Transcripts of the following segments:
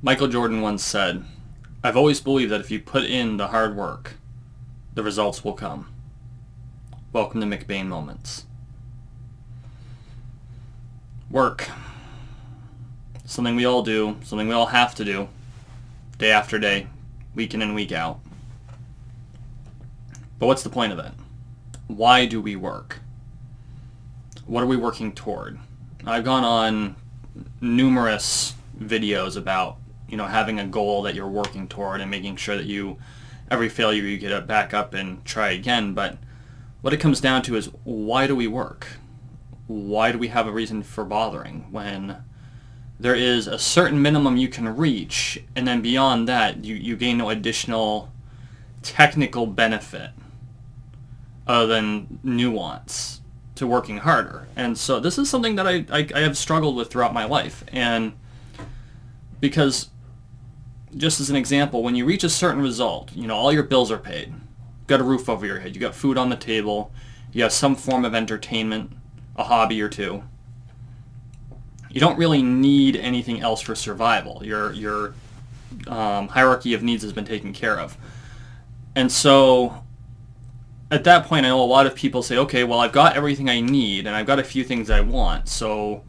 Michael Jordan once said, "I've always believed that if you put in the hard work, the results will come." Welcome to McBain Moments. Work. Something we all do, something we all have to do, day after day, week in and week out. But what's the point of it? Why do we work? What are we working toward? I've gone on numerous videos about, having a goal that you're working toward and making sure that every failure you get back up and try again. But what it comes down to is, why do we work? Why do we have a reason for bothering when there is a certain minimum you can reach, and then beyond that you gain no additional technical benefit other than nuance to working harder? And so this is something that I have struggled with throughout my life. And because, just as an example, when you reach a certain result, all your bills are paid, you've got a roof over your head, you got food on the table, you have some form of entertainment, a hobby or two, you don't really need anything else for survival. Your hierarchy of needs has been taken care of. And so at that point, I know a lot of people say, okay, well, I've got everything I need and I've got a few things I want, so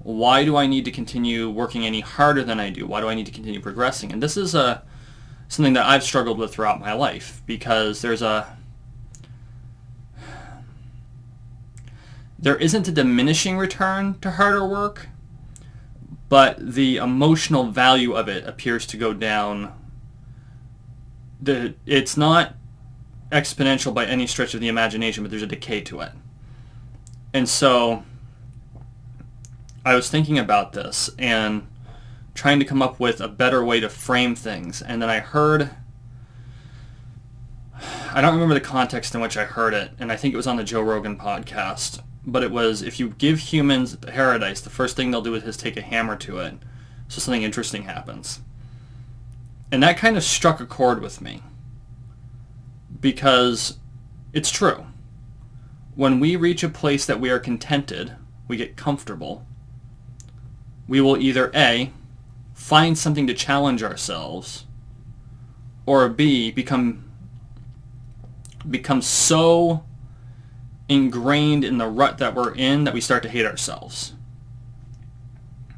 why do I need to continue working any harder than I do? Why do I need to continue progressing? And this is something that I've struggled with throughout my life, because there isn't a diminishing return to harder work, but the emotional value of it appears to go down. It's not exponential by any stretch of the imagination, but there's a decay to it. And so I was thinking about this and trying to come up with a better way to frame things. And then I don't remember the context in which I heard it, and I think it was on the Joe Rogan podcast, but it was, if you give humans paradise, the first thing they'll do is take a hammer to it, so something interesting happens. And that kind of struck a chord with me, because it's true. When we reach a place that we are contented, we get comfortable, we will either A, find something to challenge ourselves, or B, become so ingrained in the rut that we're in that we start to hate ourselves.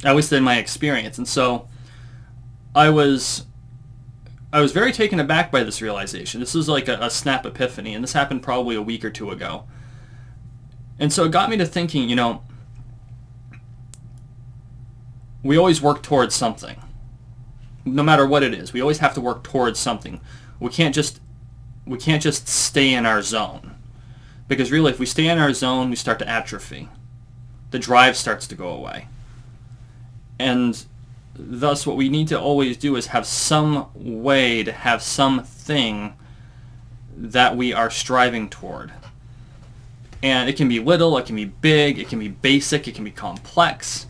At least in my experience. And so I was very taken aback by this realization. This was like a snap epiphany, and this happened probably a week or two ago. And so it got me to thinking, we always work towards something. No matter what it is, we always have to work towards something. We can't just stay in our zone. Because really, if we stay in our zone, we start to atrophy. The drive starts to go away. And thus, what we need to always do is have some way to have something that we are striving toward. And it can be little, it can be big, it can be basic, it can be complex.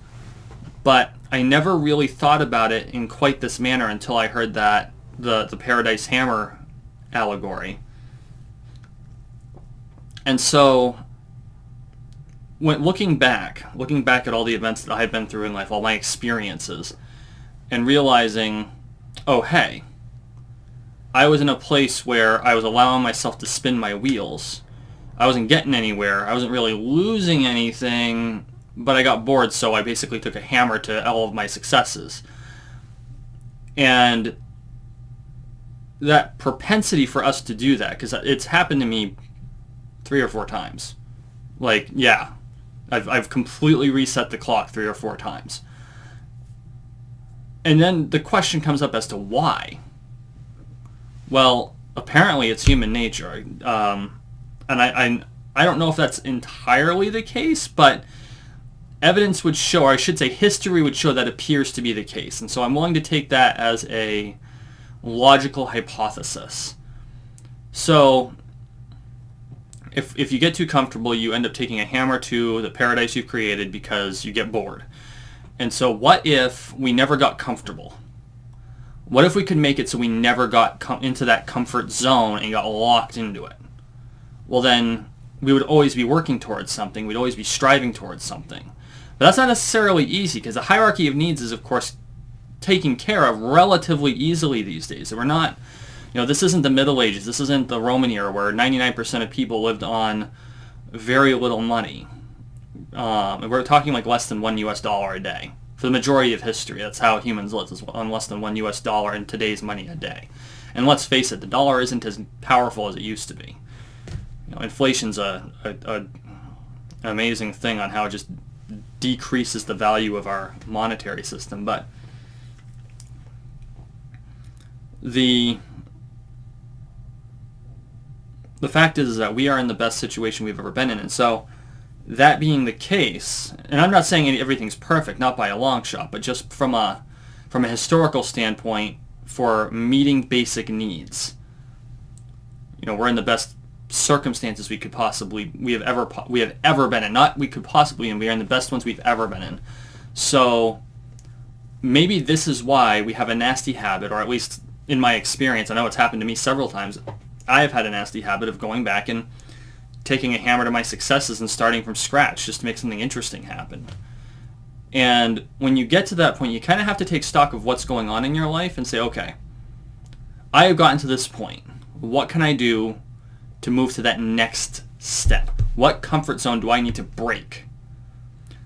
But I never really thought about it in quite this manner until I heard that the Paradise Hammer allegory. And so, when looking back at all the events that I've been through in life, all my experiences, and realizing, oh hey, I was in a place where I was allowing myself to spin my wheels. I wasn't getting anywhere. I wasn't really losing anything, but I got bored, so I basically took a hammer to all of my successes. And that propensity for us to do that, because it's happened to me 3 or 4 times. Like, yeah, I've completely reset the clock 3 or 4 times. And then the question comes up as to why. Well, apparently it's human nature. And I don't know if that's entirely the case, but evidence would show, or I should say history would show, that appears to be the case. And so I'm willing to take that as a logical hypothesis. So if you get too comfortable, you end up taking a hammer to the paradise you've created because you get bored. And so what if we never got comfortable? What if we could make it so we never got into that comfort zone and got locked into it? Well, then we would always be working towards something. We'd always be striving towards something. But that's not necessarily easy, because the hierarchy of needs is, of course, taken care of relatively easily these days. We're not, this isn't the Middle Ages. This isn't the Roman era where 99% of people lived on very little money. And we're talking like less than $1 a day. For the majority of history, that's how humans lived, is on less than $1 in today's money a day. And let's face it, the dollar isn't as powerful as it used to be. Inflation's an amazing thing on how it just decreases the value of our monetary system. But the fact is that we are in the best situation we've ever been in. And so that being the case, and I'm not saying everything's perfect, not by a long shot, but just from a historical standpoint, for meeting basic needs, we're in the best circumstances we have ever been in. Not we could possibly, and we are in the best ones we've ever been in. So maybe this is why we have a nasty habit, or at least in my experience, I know it's happened to me several times, I have had a nasty habit of going back and taking a hammer to my successes and starting from scratch just to make something interesting happen. And when you get to that point, you kind of have to take stock of what's going on in your life and say, okay, I have gotten to this point. What can I do to move to that next step? What comfort zone do I need to break?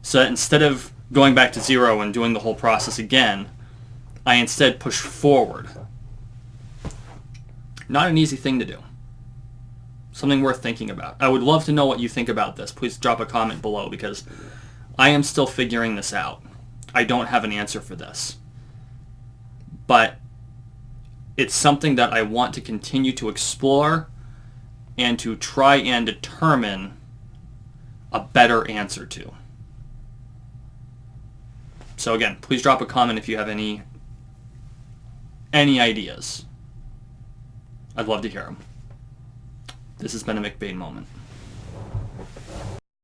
So that instead of going back to zero and doing the whole process again, I instead push forward. Not an easy thing to do. Something worth thinking about. I would love to know what you think about this. Please drop a comment below, because I am still figuring this out. I don't have an answer for this. But it's something that I want to continue to explore and to try and determine a better answer to. So again, please drop a comment if you have any ideas. I'd love to hear them. This has been a McBain moment.